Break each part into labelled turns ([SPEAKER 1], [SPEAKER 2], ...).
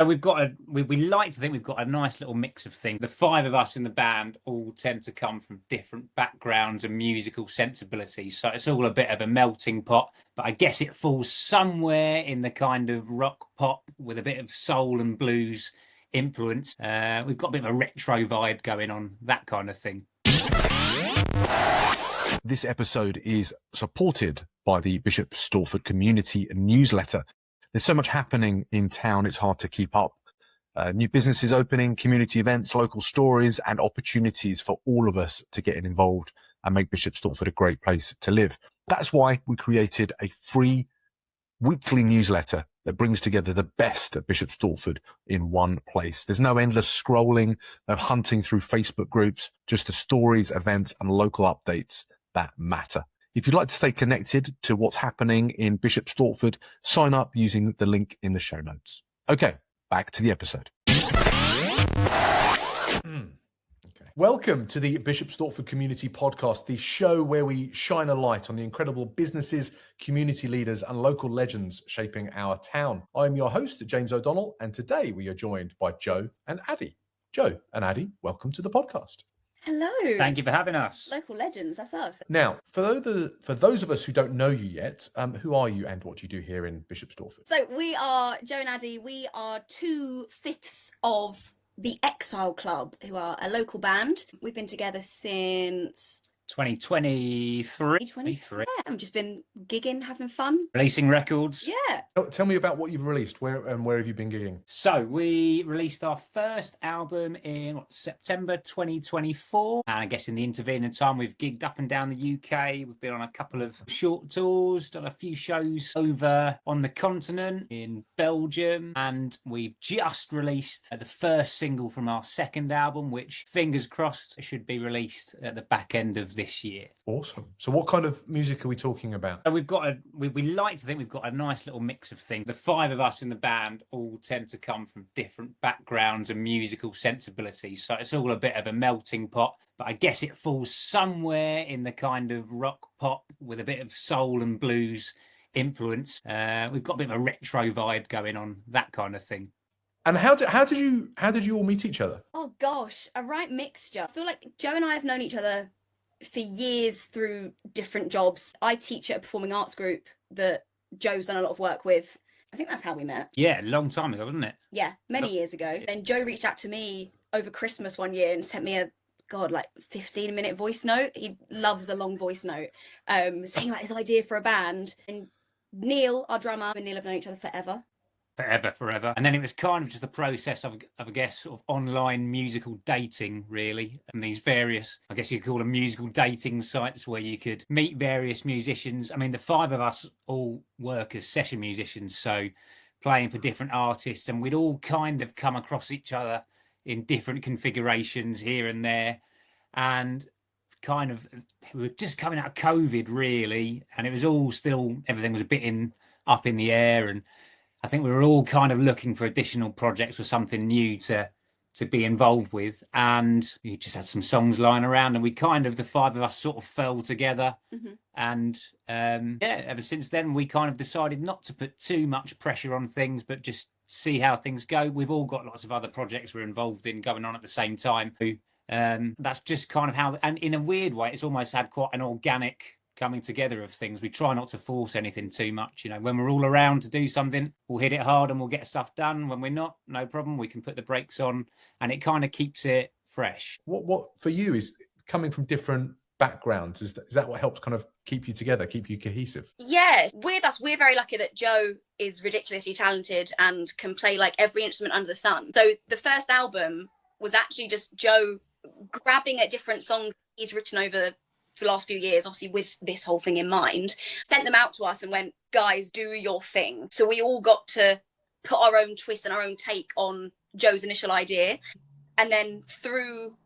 [SPEAKER 1] And we like to think we've got a nice little mix of things. The five of us in the band all tend to come from different backgrounds and musical sensibilities. So it's all a bit of a melting pot, but I guess it falls somewhere in the kind of rock pop with a bit of soul and blues influence. We've got a bit of a retro vibe going on, that kind of thing.
[SPEAKER 2] This episode is supported by the Bishop Stortford community newsletter. There's so much happening in town, it's hard to keep up. New businesses opening, community events, local stories, and opportunities for all of us to get involved and make Bishop Stortford a great place to live. That's why we created a free weekly newsletter that brings together the best of Bishop Stortford in one place. There's no endless scrolling, no hunting through Facebook groups, just the stories, events, and local updates that matter. If you'd like to stay connected to what's happening in Bishop Stortford, sign up using the link in the show notes. Okay, back to the episode.
[SPEAKER 3] Welcome to the Bishop Stortford Community Podcast, the show where we shine a light on the incredible businesses, community leaders, and local legends shaping our town. I'm your host, James O'Donnell, and today we are joined by Joe and Addie. Joe and Addie, welcome to the podcast.
[SPEAKER 4] Hello.
[SPEAKER 1] Thank you for having us.
[SPEAKER 4] Local legends, that's us.
[SPEAKER 3] Now, for those of us who don't know you yet, who are you and what do you do here in Bishop Stortford?
[SPEAKER 4] So we are, Joe and Addie, we are 2/5 of the Exile Club, who are a local band. We've been together since
[SPEAKER 1] 2023.
[SPEAKER 4] I've just been gigging, having fun.
[SPEAKER 1] Releasing records.
[SPEAKER 4] Yeah.
[SPEAKER 3] Tell me about what you've released. Where have you been gigging?
[SPEAKER 1] So we released our first album in September 2024. And I guess in the intervening time, we've gigged up and down the UK. We've been on a couple of short tours, done a few shows over on the continent in Belgium. And we've just released the first single from our second album, which fingers crossed should be released at the back end of this year.
[SPEAKER 3] Awesome. So what kind of music are we talking about?
[SPEAKER 1] And we like to think we've got a nice little mix of things. The five of us in the band all tend to come from different backgrounds and musical sensibilities. So it's all a bit of a melting pot, but I guess it falls somewhere in the kind of rock pop with a bit of soul and blues influence. We've got a bit of a retro vibe going on, that kind of thing.
[SPEAKER 3] And how did you all meet each other?
[SPEAKER 4] Oh gosh, a right mixture. I feel like Joe and I have known each other for years through different jobs. I teach at a performing arts group that Joe's done a lot of work with. I think that's how we met.
[SPEAKER 1] Yeah, a long time ago, wasn't it?
[SPEAKER 4] Yeah, many years ago. And Joe reached out to me over Christmas one year and sent me a 15-minute voice note. He loves a long voice note, saying about his idea for a band. And Neil, our drummer, and Neil have known each other forever.
[SPEAKER 1] Forever. And then it was kind of just the process of I guess, sort of online musical dating, really. And these various, I guess you could call them musical dating sites where you could meet various musicians. I mean, the five of us all work as session musicians, so playing for different artists, and we'd all kind of come across each other in different configurations here and there. And kind of, we were just coming out of COVID, really, and it was all still, everything was a bit up in the air, and I think we were all kind of looking for additional projects or something new to be involved with. And we just had some songs lying around, and we kind of, the five of us sort of fell together. Mm-hmm. And ever since then, we kind of decided not to put too much pressure on things, but just see how things go. We've all got lots of other projects we're involved in going on at the same time. That's just kind of how, and in a weird way, it's almost had quite an organic coming together of things. We try not to force anything too much. You know, when we're all around to do something, we'll hit it hard and we'll get stuff done. When we're not, no problem. We can put the brakes on, and it kind of keeps it fresh.
[SPEAKER 3] What for you is coming from different backgrounds? Is that what helps kind of keep you together, keep you cohesive?
[SPEAKER 5] Yeah, with us, we're very lucky that Joe is ridiculously talented and can play like every instrument under the sun. So the first album was actually just Joe grabbing at different songs he's written over the last few years, obviously with this whole thing in mind, sent them out to us and went, guys, do your thing. So we all got to put our own twist and our own take on Joe's initial idea. And then through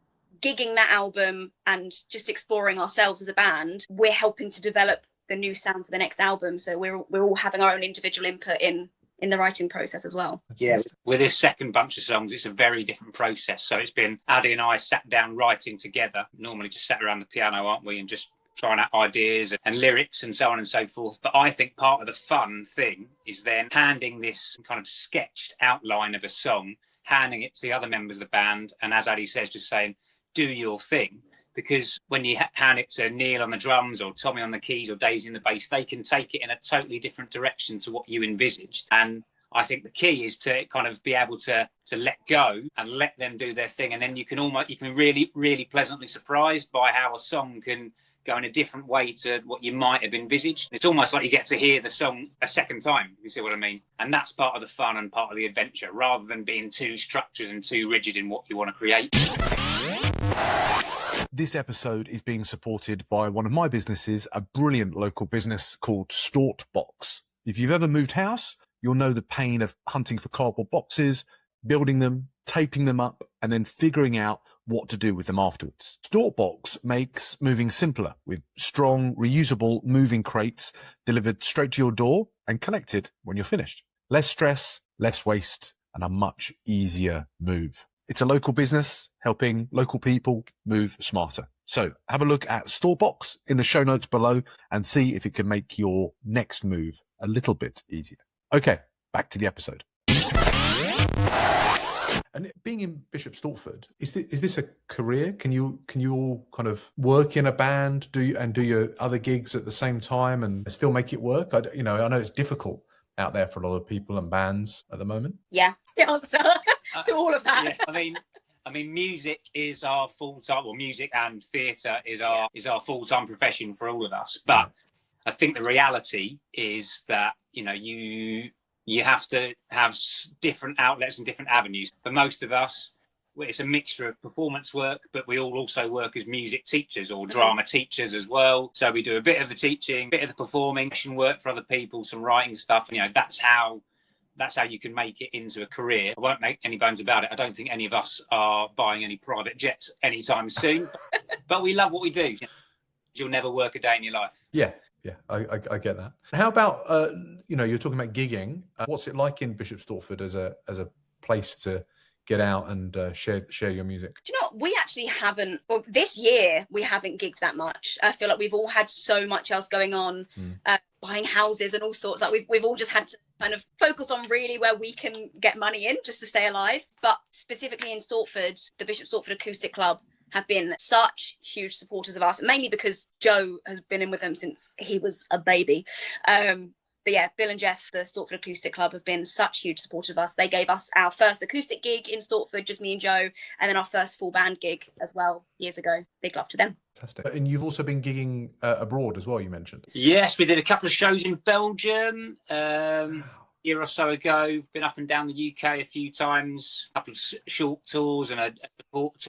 [SPEAKER 5] gigging that album and just exploring ourselves as a band, we're helping to develop the new sound for the next album. So we're all having our own individual input in the writing process as well.
[SPEAKER 1] Yeah, with this second bunch of songs, it's a very different process. So it's been Addie and I sat down writing together, normally just sat around the piano, aren't we, and just trying out ideas and lyrics and so on and so forth. But I think part of the fun thing is then handing this kind of sketched outline of a song, handing it to the other members of the band, and as Addie says, just saying, do your thing. Because when you hand it to Neil on the drums or Tommy on the keys or Daisy in the bass, they can take it in a totally different direction to what you envisaged. And I think the key is to kind of be able to let go and let them do their thing. And then you can be really, really pleasantly surprised by how a song can go in a different way to what you might have envisaged. It's almost like you get to hear the song a second time, you see what I mean? And that's part of the fun and part of the adventure, rather than being too structured and too rigid in what you want to create.
[SPEAKER 2] This episode is being supported by one of my businesses, a brilliant local business called StortBox. If you've ever moved house, you'll know the pain of hunting for cardboard boxes, building them, taping them up, and then figuring out what to do with them afterwards. StortBox makes moving simpler with strong, reusable moving crates delivered straight to your door and collected when you're finished. Less stress, less waste, and a much easier move. It's a local business helping local people move smarter. So have a look at StortBox in the show notes below and see if it can make your next move a little bit easier. Okay, back to the episode.
[SPEAKER 3] And being in Bishop Stortford, is this a career? Can you all kind of work in a band, do your other gigs at the same time and still make it work? I know it's difficult out there for a lot of people and bands at the moment.
[SPEAKER 5] Yeah, the answer to all of that.
[SPEAKER 1] Yeah, I mean, music is our full-time, well, music and theatre is our full-time profession for all of us. But I think the reality is that, you have to have different outlets and different avenues. For most of us, it's a mixture of performance work, but we all also work as music teachers or drama teachers as well. So we do a bit of the teaching, a bit of the performing, work for other people, some writing stuff. That's how you can make it into a career. I won't make any bones about it. I don't think any of us are buying any private jets anytime soon, but we love what we do. You'll never work a day in your life.
[SPEAKER 3] Yeah, I get that. How about you're talking about gigging. What's it like in Bishop Stortford as a place to get out and share your music?
[SPEAKER 5] Do you know what? We actually haven't. Well, this year we haven't gigged that much. I feel like we've all had so much else going on, buying houses and all sorts. Like we've all just had to kind of focus on really where we can get money in just to stay alive. But specifically in Stortford, the Bishop Stortford Acoustic Club have been such huge supporters of us, mainly because Joe has been in with them since he was a baby. But yeah, Bill and Jeff, the Stortford Acoustic Club, have been such huge supporters of us. They gave us our first acoustic gig in Stortford, just me and Joe, and then our first full band gig as well years ago. Big love to them.
[SPEAKER 3] Fantastic. And you've also been gigging abroad as well, you mentioned.
[SPEAKER 1] Yes, we did a couple of shows in Belgium a year or so ago. Been up and down the UK a few times, a couple of short tours and a support,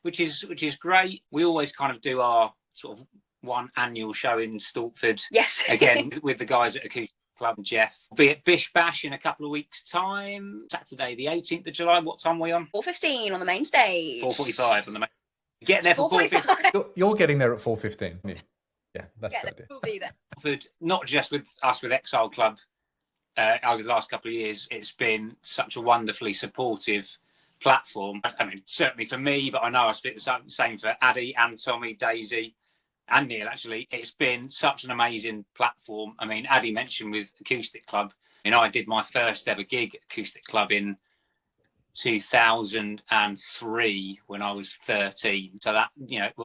[SPEAKER 1] which is great. We always kind of do our sort of one annual show in Stortford.
[SPEAKER 5] Yes.
[SPEAKER 1] Again, with the guys at Acoustic Club and Jeff. Be at Bish Bash in a couple of weeks' time. Saturday, the 18th of July. What time are we on?
[SPEAKER 5] 4:15 on the main stage.
[SPEAKER 1] 4:45 on the main. Get there for 4:15.
[SPEAKER 3] You're getting there at 4:15. Yeah, that's the idea.
[SPEAKER 5] We'll be there.
[SPEAKER 1] Not just with us with Exile Club. Over the last couple of years, it's been such a wonderfully supportive platform. I mean, certainly for me, but I know I speak the same for Addie and Tommy, Daisy, and Neil. Actually, it's been such an amazing platform. I mean, Addie mentioned with Acoustic Club. I did my first ever gig at Acoustic Club in 2003 when I was 13. So that,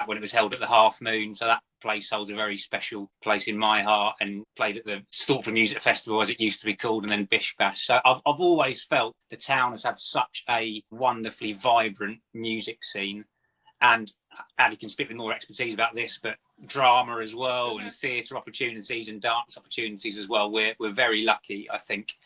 [SPEAKER 1] when it was held at the Half Moon. So that place holds a very special place in my heart, and played at the Stortford Music Festival, as it used to be called, and then Bish Bash. So I've always felt the town has had such a wonderfully vibrant music scene. And Addie can speak with more expertise about this, but drama as well, and theatre opportunities and dance opportunities as well. We're very lucky, I think,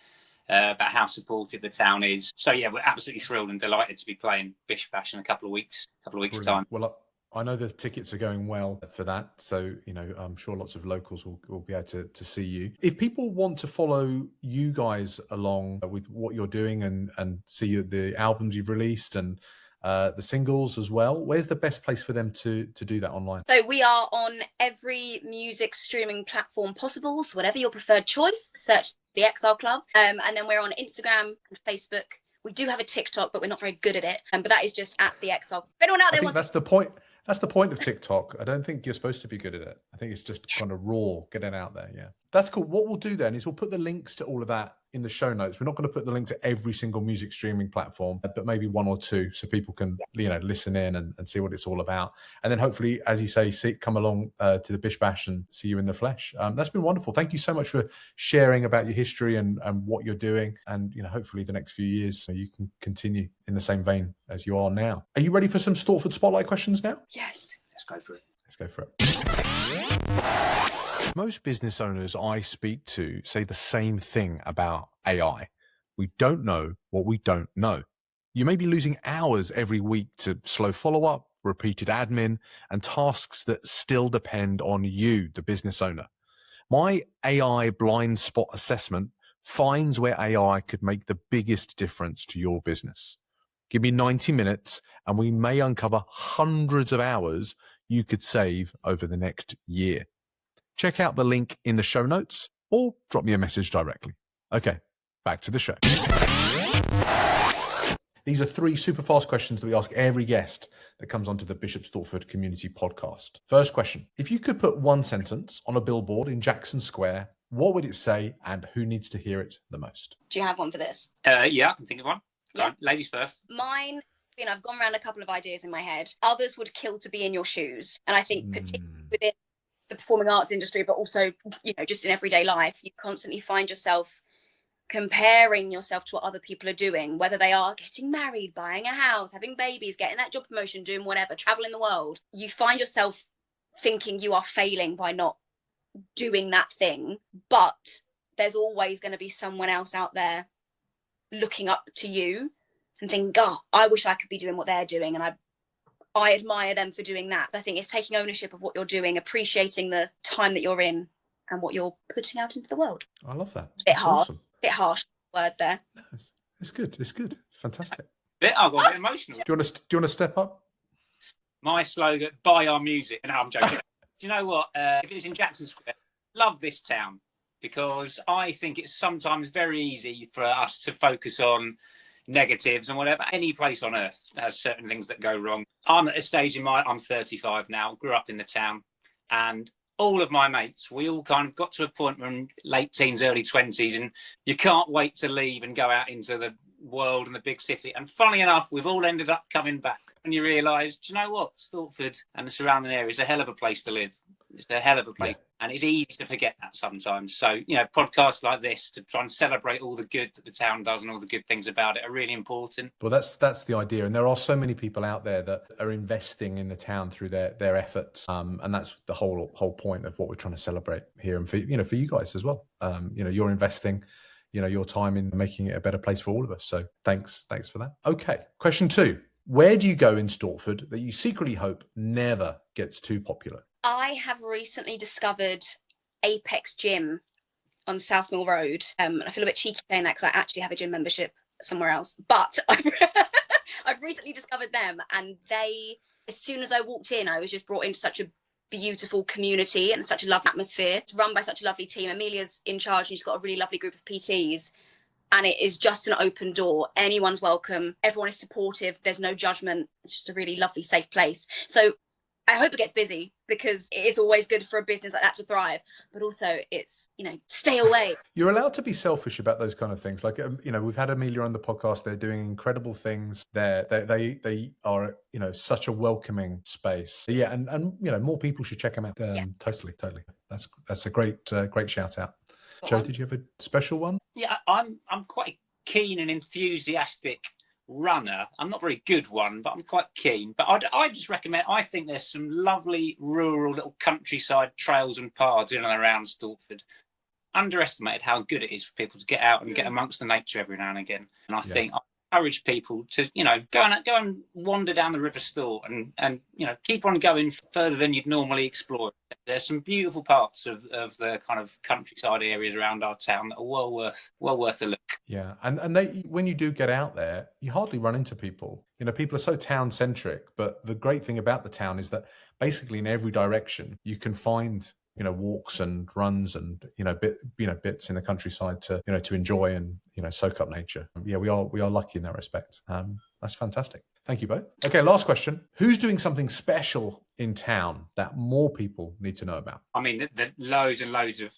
[SPEAKER 1] about how supportive the town is. So yeah, we're absolutely thrilled and delighted to be playing Bish Bash in a couple of weeks
[SPEAKER 3] Brilliant.
[SPEAKER 1] time.
[SPEAKER 3] Well, I know the tickets are going well for that, so I'm sure lots of locals will be able to see you. If people want to follow you guys along with what you're doing and see the albums you've released and the singles as well, where's the best place for them to do that online?
[SPEAKER 5] So we are on every music streaming platform possible. So whatever your preferred choice, search the Exile Club. And then we're on Instagram and Facebook. We do have a TikTok, but we're not very good at it. But that is just at the Exile. If anyone out there wants
[SPEAKER 3] that's the point. That's the point of TikTok. I don't think you're supposed to be good at it. I think it's just kind of raw, getting out there. Yeah, that's cool. What we'll do then is we'll put the links to all of that in the show notes. We're not going to put the link to every single music streaming platform, but maybe one or two, so people can listen in and see what it's all about. And then hopefully, as you say, come along to the Bish Bash and see you in the flesh. That's been wonderful. Thank you so much for sharing about your history and what you're doing. And hopefully the next few years you can continue in the same vein as you are now. Are you ready for some Stortford Spotlight questions now?
[SPEAKER 5] Yes.
[SPEAKER 1] Let's go for it.
[SPEAKER 3] Let's go for it.
[SPEAKER 2] Most business owners I speak to say the same thing about AI. We don't know what we don't know. You may be losing hours every week to slow follow-up, repeated admin, and tasks that still depend on you, the business owner. My AI blind spot assessment finds where AI could make the biggest difference to your business. Give me 90 minutes and we may uncover hundreds of hours you could save over the next year. Check out the link in the show notes or drop me a message directly. Okay, back to the show.
[SPEAKER 3] These are 3 super fast questions that we ask every guest that comes onto the Bishop Stortford Community Podcast. First question: if you could put one sentence on a billboard in Jackson Square, what would it say and who needs to hear it the most?
[SPEAKER 5] Do you have one for this?
[SPEAKER 1] Yeah, I can think of one.
[SPEAKER 5] Yeah.
[SPEAKER 1] Right, ladies first.
[SPEAKER 5] Mine, I've gone around a couple of ideas in my head. Others would kill to be in your shoes. And I think particularly within the performing arts industry, but also, just in everyday life, you constantly find yourself comparing yourself to what other people are doing, whether they are getting married, buying a house, having babies, getting that job promotion, doing whatever, traveling the world. You find yourself thinking you are failing by not doing that thing, but there's always going to be someone else out there looking up to you and thinking, God, I wish I could be doing what they're doing, and I admire them for doing that. I think it's taking ownership of what you're doing, appreciating the time that you're in and what you're putting out into the world.
[SPEAKER 3] I love that.
[SPEAKER 5] Bit
[SPEAKER 3] That's
[SPEAKER 5] hard.
[SPEAKER 3] awesome.
[SPEAKER 5] Bit harsh word there.
[SPEAKER 3] No, it's good. It's good. It's fantastic.
[SPEAKER 1] I got a bit emotional.
[SPEAKER 3] Do you want to step up?
[SPEAKER 1] My slogan: buy our music. No, I'm joking. Do you know what? If it's in Jackson Square, love this town, because I think it's sometimes very easy for us to focus on negatives and whatever. Any place on earth has certain things that go wrong. I'm at a stage I'm 35 now, grew up in the town, and all of my mates, we all kind of got to a point when late teens, early 20s, and you can't wait to leave and go out into the world and the big city. And funnily enough, we've all ended up coming back. And you realise, do you know what? Stortford and the surrounding area is a hell of a place to live. It's a hell of a place. Yeah. And it's easy to forget that sometimes. So, podcasts like this to try and celebrate all the good that the town does and all the good things about it are really important.
[SPEAKER 3] Well, that's the idea. And there are so many people out there that are investing in the town through their efforts. And that's the whole point of what we're trying to celebrate here. And for you guys as well. You're investing your time in making it a better place for all of us. So thanks for that. Okay. Question 2. Where do you go in Stortford that you secretly hope never gets too popular?
[SPEAKER 5] I have recently discovered Apex Gym on South Mill Road. And I feel a bit cheeky saying that because I actually have a gym membership somewhere else. But I've recently discovered them, and as soon as I walked in, I was just brought into such a beautiful community and such a lovely atmosphere. It's run by such a lovely team. Amelia's in charge, and she's got a really lovely group of PTs. And it is just an open door. Anyone's welcome. Everyone is supportive. There's no judgment. It's just a really lovely, safe place. So I hope it gets busy, because it is always good for a business like that to thrive. But also it's, stay away.
[SPEAKER 3] You're allowed to be selfish about those kind of things. Like, we've had Amelia on the podcast. They're doing incredible things. They are, such a welcoming space. Yeah. And more people should check them out. Totally. That's a great shout out. Joe, did you have a special one?
[SPEAKER 1] Yeah, I'm quite a keen and enthusiastic runner. I'm not a very good one, but I'm quite keen. But I just recommend, I think there's some lovely rural little countryside trails and paths in and around Stortford. Underestimated how good it is for people to get out and get amongst the nature every now and again. And I think I encourage people to, go and wander down the River Stort and keep on going further than you'd normally explore. There's some beautiful parts of the kind of countryside areas around our town that are well worth a look.
[SPEAKER 3] Yeah, and when you do get out there, you hardly run into people. People are so town centric, but the great thing about the town is that basically in every direction you can find walks and runs and bits in the countryside to enjoy and soak up nature. Yeah, we are lucky in that respect. That's fantastic. Thank you both. Okay, last question. Who's doing something special in town that more people need to know about?
[SPEAKER 1] I mean, there's loads and loads of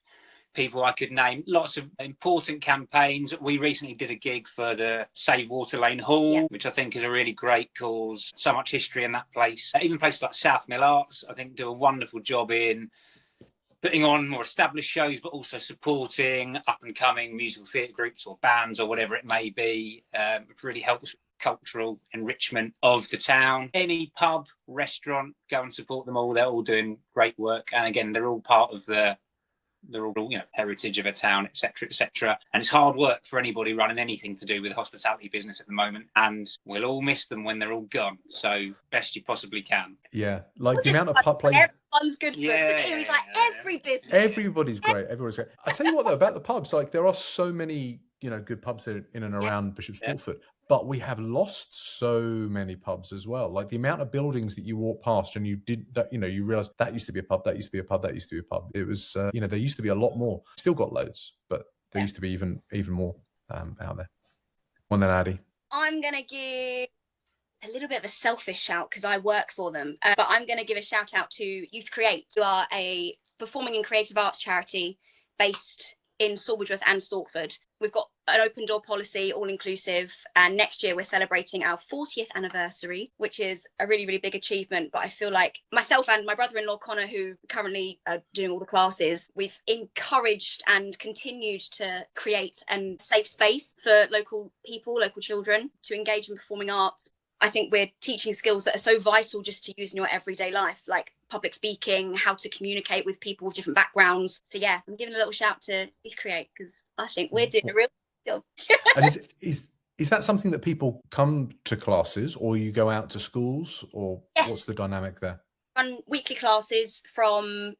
[SPEAKER 1] people I could name, lots of important campaigns. We recently did a gig for the Save Water Lane Hall, which I think is a really great cause. So much history in that place. Even places like South Mill Arts, I think, do a wonderful job in putting on more established shows, but also supporting up-and-coming musical theatre groups or bands or whatever it may be, which really helps with cultural enrichment of the town. Any pub, restaurant, go and support them all. They're all doing great work. And again, they're all part of they're all, heritage of a town, etc., etc. And it's hard work for anybody running anything to do with hospitality business at the moment. And we'll all miss them when they're all gone. So best you possibly can.
[SPEAKER 3] Yeah, like the amount of pub play.
[SPEAKER 5] Everyone's good books. And it was like every business.
[SPEAKER 3] Everybody's great. Everybody's great. I tell you what though, about the pubs, like there are so many, good pubs in and around Bishop Stortford. But we have lost so many pubs as well. Like the amount of buildings that you walk past and you did that, you realize that used to be a pub, that used to be a pub, that used to be a pub. It was, there used to be a lot more. Still got loads, but there used to be even more out there. One then, Addie.
[SPEAKER 5] I'm going to give a little bit of a selfish shout because I work for them. But I'm going to give a shout out to Youth Create, who are a performing and creative arts charity based in Sawbridgeworth and Stortford. We've got an open door policy, all inclusive. And next year we're celebrating our 40th anniversary, which is a really, really big achievement. But I feel like myself and my brother-in-law, Connor, who currently are doing all the classes, we've encouraged and continued to create a safe space for local people, local children to engage in performing arts. I think we're teaching skills that are so vital just to use in your everyday life, like public speaking, how to communicate with people with different backgrounds. So yeah, I'm giving a little shout to Youth Create because I think we're doing a real job.
[SPEAKER 3] And is that something that people come to classes or you go out to schools or what's the dynamic there?
[SPEAKER 5] Run weekly classes from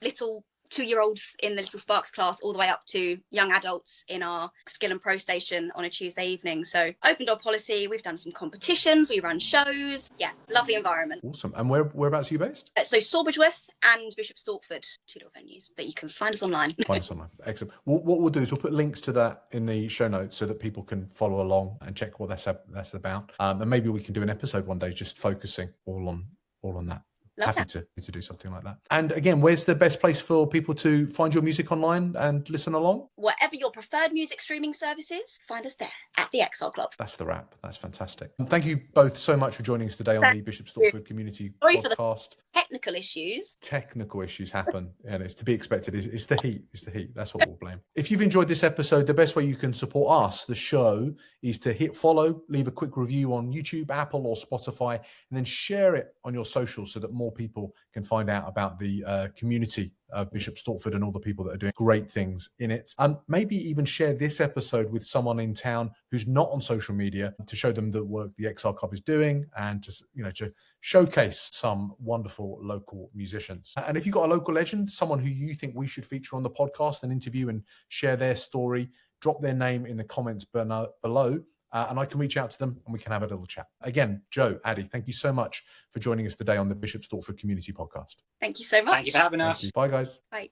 [SPEAKER 5] little 2-year-olds in the Little Sparks class all the way up to young adults in our skill and pro station on a Tuesday evening. So open door policy, we've done some competitions, we run shows. Yeah, lovely environment.
[SPEAKER 3] Awesome. And whereabouts are you based?
[SPEAKER 5] So Sawbridgeworth and Bishop Stortford, 2 little venues, but you can find us online.
[SPEAKER 3] Find us online. Excellent. What we'll do is we'll put links to that in the show notes so that people can follow along and check what that's about. And maybe we can do an episode one day just focusing all on that. Happy to do something like that. And again, where's the best place for people to find your music online and listen along?
[SPEAKER 5] Whatever your preferred music streaming service is, find us there at the Exile Club.
[SPEAKER 3] That's the wrap. That's fantastic. Thank you both so much for joining us today on the Bishop Stortford Community Podcast.
[SPEAKER 5] Technical issues
[SPEAKER 3] happen, and it's to be expected. It's the heat. It's the heat. That's what we'll blame. If you've enjoyed this episode, the best way you can support us, the show, is to hit follow, leave a quick review on YouTube, Apple, or Spotify, and then share it on your socials so that more people can find out about the community of Bishop Stortford and all the people that are doing great things in it. And maybe even share this episode with someone in town who's not on social media to show them the work the Exile Club is doing and to showcase some wonderful local musicians. And if you've got a local legend, someone who you think we should feature on the podcast and interview and share their story, drop their name in the comments below. And I can reach out to them and we can have a little chat. Again, Joe, Addie, thank you so much for joining us today on the Bishop Stortford Community Podcast.
[SPEAKER 5] Thank you so much.
[SPEAKER 1] Thank you for having us.
[SPEAKER 3] Bye, guys.
[SPEAKER 5] Bye.